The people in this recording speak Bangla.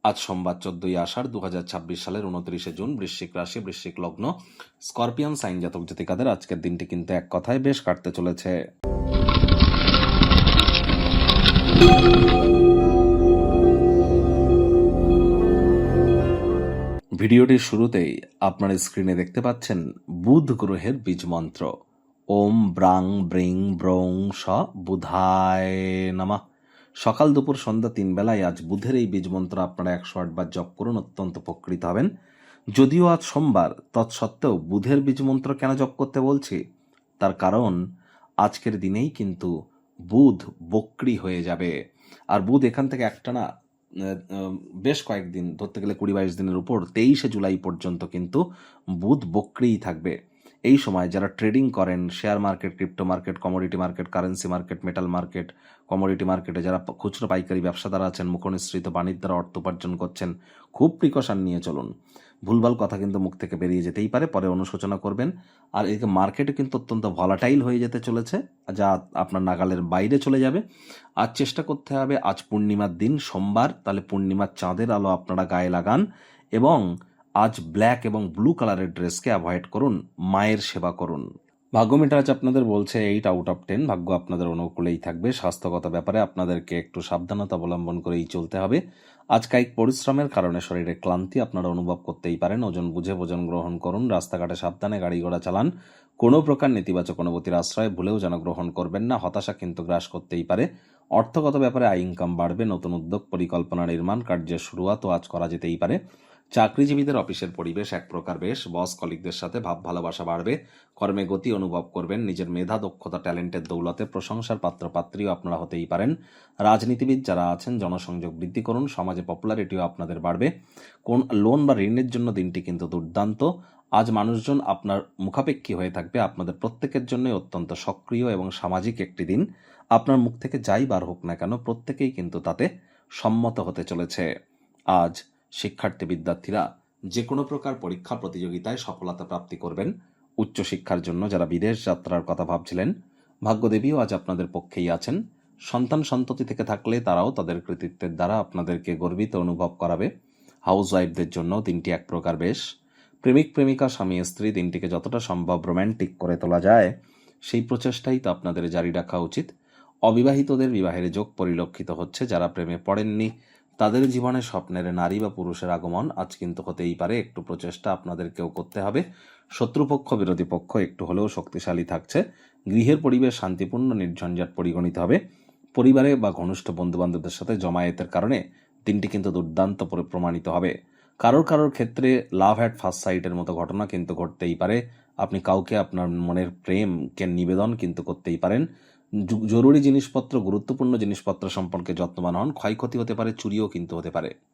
আজ সোমবার 14ই আষাঢ় 2026 সালের 29শে জুন। বৃশ্চিক রাশি, বৃশ্চিক লগ্ন, স্করপিয়ন সাইন জাতক জাতিকাদের আজকের দিনটি কিন্তু এক কথায় বেশ কাটতে চলেছে। ভিডিওটির শুরুতেই আপনার স্ক্রিনে দেখতে পাচ্ছেন বুধ গ্রহের বীজ মন্ত্র। ওম ব্রাং ব্রিং ব্রং স বুধায় নমঃ। সকাল দুপুর সন্ধ্যা 3 বেলায় আজ বুধের এই বীজ মন্ত্র আপনারা 108 বার জপ করুন, অত্যন্ত উপকৃত হবেন। যদিও আজ সোমবার, তৎসত্ত্বেও বুধের বীজ মন্ত্র কেন জপ করতে বলছি, তার কারণ আজকের দিনেই কিন্তু বুধ বক্রী হয়ে যাবে। আর বুধ এখান থেকে একটানা বেশ কয়েকদিন, ধরতে গেলে 20-22 দিনের উপর 23শে জুলাই পর্যন্ত কিন্তু বুধ বক্রীই থাকবে। এই সময় যারা ট্রেডিং করেন, share market, crypto market, commodity market, currency market, metal market, commodity মার্কেটে যারা খুচরো পাইকারি ব্যবসাদার আছেন, মুখনিসৃত বাণিজ্য দ্বারা অর্থ উপার্জন করছেন, খুব প্রিকশন নিয়ে চলুন। ভুলভাল কথা কিন্তু মুখ থেকে বেরিয়ে যেতেই পারে, পরে অনুশোচনা করবেন। আর এদিকে মার্কেটে কিন্তু অত্যন্ত ভলাটাইল হয়ে যেতে চলেছে, যা আপনার নাগালের বাইরে চলে যাবে। আজ চেষ্টা করতে হবে, আজ পূর্ণিমার দিন সোমবার, তাহলে পূর্ণিমার চাঁদের আলো আপনারা গায়ে লাগান এবং আজ ব্ল্যাক এবং ব্লু কালারের ড্রেসকে অ্যাভয়েড করুন, মায়ের সেবা করুন। ভাগ্য মিটার আজ আপনাদের বলছে 8 আউট অফ 10, ভাগ্য আপনাদের অনুকূলেই থাকবে। স্বাস্থ্যগত ব্যাপারে আপনাদেরকে একটু সাবধানতা অবলম্বন করেই চলতে হবে। আজ কায়িক পরিশ্রমের কারণে শরীরে ক্লান্তি আপনারা অনুভব করতেই পারেন। ওজন বুঝে ভোজন গ্রহণ করুন, রাস্তাঘাটে সাবধানে গাড়ি ঘোড়া চালান। কোনো প্রকার নেতিবাচক অনুভূতির আশ্রয় ভুলেও যেন গ্রহণ করবেন না, হতাশা কিন্তু গ্রাস করতেই পারে। অর্থগত ব্যাপারে আয় ইনকাম বাড়বে, নতুন উদ্যোগ পরিকল্পনা নির্মাণ কার্যের শুরুয়াতও আজ করা যেতেই পারে। চাকরিজীবীদের অফিসের পরিবেশ এক প্রকার বেশ, বস কলিগদের সাথে ভাব ভালোবাসা বাড়বে, কর্মে গতি অনুভব করবেন, নিজের মেধা দক্ষতা ট্যালেন্টের দৌলতে প্রশংসার পাত্রপাত্রীও আপনারা হতেই পারেন। রাজনীতিবিদ যারা আছেন জনসংযোগ বৃদ্ধি করুন, সমাজে পপুলারিটিও আপনাদের বাড়বে। কোন লোন বা ঋণের জন্য দিনটি কিন্তু দুর্দান্ত। আজ মানুষজন আপনার মুখাপেক্ষী হয়ে থাকবে, আপনাদের প্রত্যেকের জন্যই অত্যন্ত সক্রিয় এবং সামাজিক একটি দিন। আপনার মুখ থেকে যাই বার হোক না কেন, প্রত্যেকেই কিন্তু তাতে সম্মত হতে চলেছে। আজ শিক্ষার্থী বিদ্যার্থীরা যে কোনো প্রকার পরীক্ষা প্রতিযোগিতায় সফলতা প্রাপ্তি করবেন। উচ্চশিক্ষার জন্য যারা বিদেশ যাত্রার কথা ভাবছিলেন, ভাগ্যদেবীও আজ আপনাদের পক্ষেই আছেন। সন্তান সন্ততি থেকে থাকলে তারাও তাদের কৃতিত্বের দ্বারা আপনাদেরকে গর্বিত অনুভব করাবে। হাউস ওয়াইফদের জন্য দিনটি এক প্রকার বেশ। প্রেমিক প্রেমিকা, স্বামী স্ত্রী দিনটিকে যতটা সম্ভব রোম্যান্টিক করে তোলা যায়, সেই প্রচেষ্টাই তো আপনাদের জারি রাখা উচিত। অবিবাহিতদের বিবাহের যোগ পরিলক্ষিত হচ্ছে। যারা প্রেমে পড়েননি, তাদের জীবনে স্বপ্নের নারী বা পুরুষের আগমন আজ কিন্তু হতেই পারে। একটু প্রচেষ্টা আপনাদেরকেও করতে হবে। শত্রুপক্ষ বিরোধী পক্ষ একটু হলেও শক্তিশালী থাকছে। গৃহের পরিবেশ শান্তিপূর্ণ নির্ঝঞ্ঝাট পরিগণিত হবে। পরিবারে বা ঘনিষ্ঠ বন্ধুবান্ধবদের সাথে জমায়েতের কারণে দিনটি কিন্তু দুর্দান্ত প্রমাণিত হবে। কারোর ক্ষেত্রে লাভ অ্যাট ফার্স্ট সাইটের মতো ঘটনা কিন্তু ঘটতেই পারে। আপনি কাউকে আপনার মনের প্রেমকে নিবেদন কিন্তু করতেই পারেন। জরুরি জিনিসপত্র, গুরুত্বপূর্ণ জিনিসপত্র সম্পর্কে যত্নবান হন। ক্ষয়ক্ষতি হতে পারে, চুরিও কিন্তু হতে পারে।